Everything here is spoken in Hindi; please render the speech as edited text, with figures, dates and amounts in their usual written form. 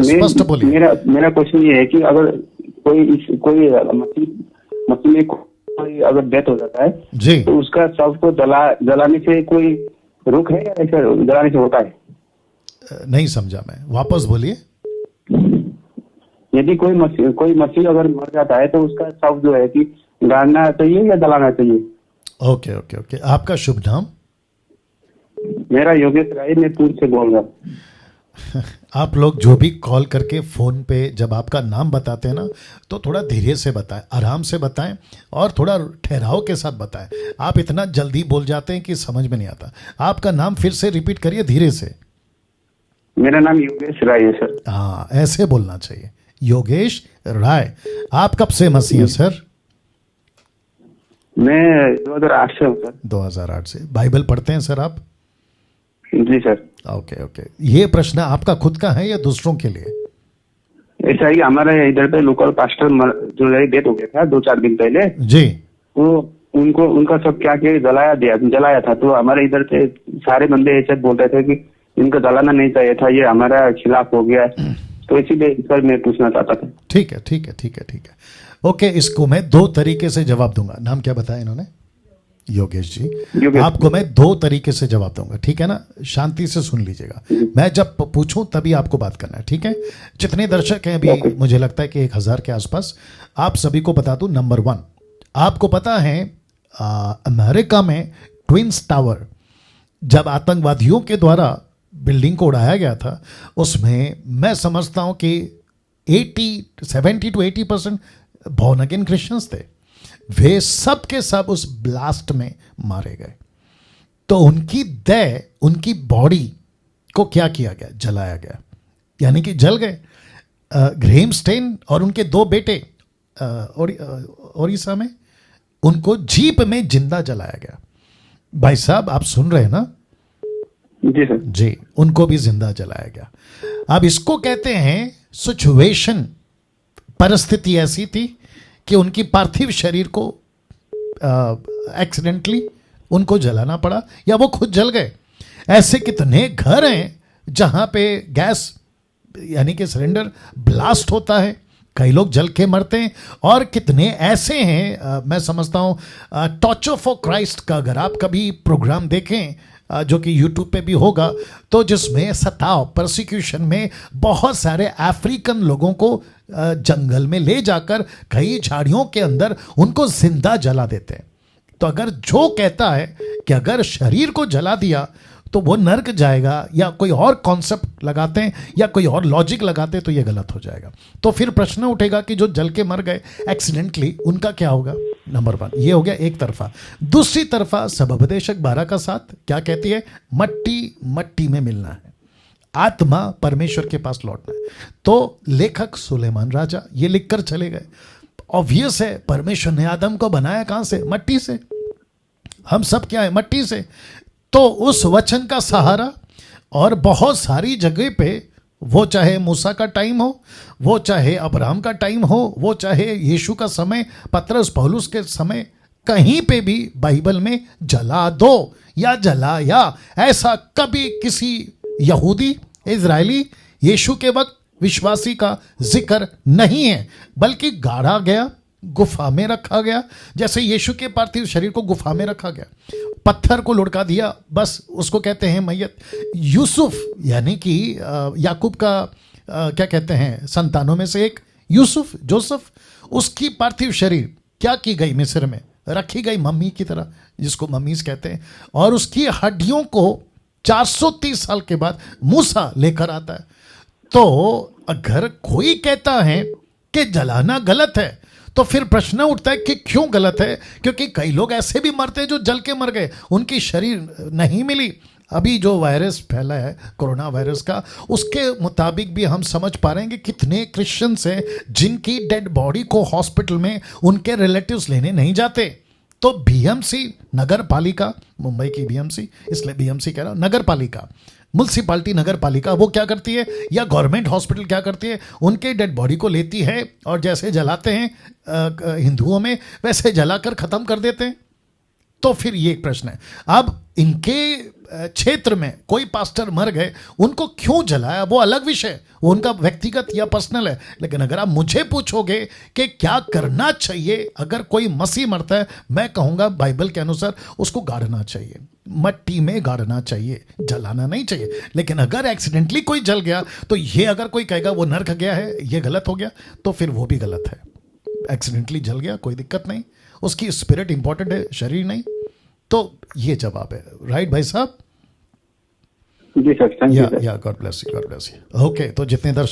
स्पष्ट बोलिए। मेरा क्वेश्चन ये है कि अगर कोई मसीह में कोई अगर डेथ हो जाता है जी, तो उसका शव को जलाने से कोई रुक है या ऐसा जलाने से होता है? नहीं समझा मैं, वापस बोलिए। यदि कोई मसीह अगर मर जाता है तो उसका शव जो है कि गाड़ना चाहिए या जलाना चाहिए? ओके ओके ओके, आपका शुभ नाम? मेरा योगेश राय, मैं पूर्व से बोल रहा हूँ। आप लोग जो भी कॉल करके फ़ोन पे जब आपका नाम बताते हैं ना, तो थोड़ा धीरे से बताएं, आराम से बताएं और थोड़ा ठहराव के साथ बताएं। आप इतना जल्दी बोल जाते हैं कि समझ में नहीं आता। आपका नाम फिर से रिपीट करिए धीरे से। मेरा नाम योगेश राय है सर। हाँ, ऐसे बोलना चाहिए, योगेश राय। आप कब से मसीह हैं सर? मैं 2008 से हूँ सर। 2008 से। बाइबल पढ़ते हैं सर आप? जी सर। ओके ओके, ये प्रश्न आपका खुद का है या दूसरों के लिए? ऐसा ही हमारे इधर पे लोकल पास्टर जो है डेथ हो गया था 2-4 दिन पहले जी। तो उनका सब क्या जलाया था। तो हमारे इधर से सारे बंदे ऐसे बोल रहे थे कि इनको जलाना नहीं चाहिए था, ये हमारा खिलाफ हो गया है। तो इसीलिए सर मैं पूछना चाहता था। ठीक है ठीक है ठीक है ठीक है, ओके। इसको मैं 2 तरीके से जवाब दूंगा। नाम क्या बताया इन्होंने? योगेश जी। आपको मैं 2 तरीके से जवाब दूंगा, ठीक है ना? शांति से सुन लीजिएगा। मैं जब पूछूं तभी आपको बात करना है, ठीक है? जितने दर्शक हैं अभी, मुझे लगता है कि 1000 के आसपास। आप सभी को बता दूं, नंबर 1, आपको पता है अमेरिका में ट्विन्स टावर जब आतंकवादियों के द्वारा बिल्डिंग को उड़ाया गया था, उसमें मैं समझता हूं कि 70 to 80% बॉर्न अगेन क्रिश्चियंस थे। वे सब के सब उस ब्लास्ट में मारे गए। तो उनकी देह, उनकी बॉडी को क्या किया गया? जलाया गया, यानी कि जल गए। ग्रेम स्टेन और उनके 2 बेटे ओडिशा में, उनको जीप में जिंदा जलाया गया। भाई साहब आप सुन रहे हैं ना? जी सर। जी, उनको भी जिंदा जलाया गया। अब इसको कहते हैं सिचुएशन, परिस्थिति ऐसी थी कि उनकी पार्थिव शरीर को एक्सीडेंटली उनको जलाना पड़ा या वो खुद जल गए। ऐसे कितने घर हैं जहां पे गैस यानी कि सिलेंडर ब्लास्ट होता है, कई लोग जल के मरते हैं। और कितने ऐसे हैं, मैं समझता हूं टॉर्चर फॉर क्राइस्ट का अगर आप कभी प्रोग्राम देखें, जो कि यूट्यूब पे भी होगा, तो जिसमें सताव, परसिक्यूशन में बहुत सारे अफ्रीकन लोगों को जंगल में ले जाकर कई झाड़ियों के अंदर उनको जिंदा जला देते हैं। तो अगर जो कहता है कि अगर शरीर को जला दिया तो वो नर्क जाएगा, या कोई और कॉन्सेप्ट लगाते हैं या कोई और लॉजिक लगाते हैं, तो ये गलत हो जाएगा। तो फिर प्रश्न उठेगा कि जो जल के मर गए एक्सीडेंटली, उनका क्या होगा? नंबर 1 ये हो गया एक तरफा। दूसरी तरफा सबोपदेशक 12 का 7 क्या कहती है? मट्टी मट्टी में मिलना है, आत्मा परमेश्वर के पास लौटना है। तो लेखक सुलेमान राजा ये लिखकर चले गए। ऑब्वियस है, परमेश्वर ने आदम को बनाया कहां से? मट्टी से। हम सब क्या है? मट्टी से। तो उस वचन का सहारा, और बहुत सारी जगह पे, वो चाहे मूसा का टाइम हो, वो चाहे अब्राहम का टाइम हो, वो चाहे यीशु का समय, पतरस पौलुस के समय, कहीं पे भी बाइबल में जला दो या जलाया, ऐसा कभी किसी यहूदी, इजरायली, यीशु के वक्त विश्वासी का जिक्र नहीं है। बल्कि गाड़ा गया, गुफा में रखा गया, जैसे यीशु के पार्थिव शरीर को गुफा में रखा गया, पत्थर को लुढ़का दिया, बस उसको कहते हैं मैयत। यूसुफ यानी कि याकूब का क्या कहते हैं, संतानों में से एक यूसुफ, जोसेफ, उसकी पार्थिव शरीर क्या की गई? मिस्र में रखी गई मम्मी की तरह, जिसको मम्मीज कहते हैं। और उसकी हड्डियों को 430 साल के बाद मूसा लेकर आता है। तो अगर कोई कहता है कि जलाना गलत है, तो फिर प्रश्न उठता है कि क्यों गलत है? क्योंकि कई लोग ऐसे भी मरते हैं जो जल के मर गए, उनकी शरीर नहीं मिली। अभी जो वायरस फैला है कोरोना वायरस का, उसके मुताबिक भी हम समझ पा रहे हैं कि कितने क्रिश्चियंस हैं जिनकी डेड बॉडी को हॉस्पिटल में उनके रिलेटिव्स लेने नहीं जाते। तो बीएमसी, नगर पालिका, मुंबई की बीएमसी, इसलिए बीएमसी कह रहा हूं, नगर पालिका, म्युनिसिपालिटी, नगर पालिका, वो क्या करती है, या गवर्नमेंट हॉस्पिटल क्या करती है? उनके डेड बॉडी को लेती है और जैसे जलाते हैं हिंदुओं में, वैसे जलाकर खत्म कर देते हैं। तो फिर ये एक प्रश्न है। अब इनके क्षेत्र में कोई पास्टर मर गए, उनको क्यों जलाया वो अलग विषय, वो उनका व्यक्तिगत या पर्सनल है। लेकिन अगर आप मुझे पूछोगे कि क्या करना चाहिए अगर कोई मसीह मरता है, मैं कहूंगा बाइबल के अनुसार उसको गाड़ना चाहिए, मट्टी में गाड़ना चाहिए, जलाना नहीं चाहिए। लेकिन अगर एक्सीडेंटली कोई जल गया तो ये अगर कोई कहेगा वो नरक गया है, ये गलत हो गया, तो फिर वो भी गलत है। एक्सीडेंटली जल गया कोई दिक्कत नहीं, उसकी स्पिरिट इंपॉर्टेंट है, शरीर नहीं। तो ये जवाब है, राइट भाई साहब? जी सर, थैंक यू सर। या God bless you, God bless you. Okay, तो जितने दर्शक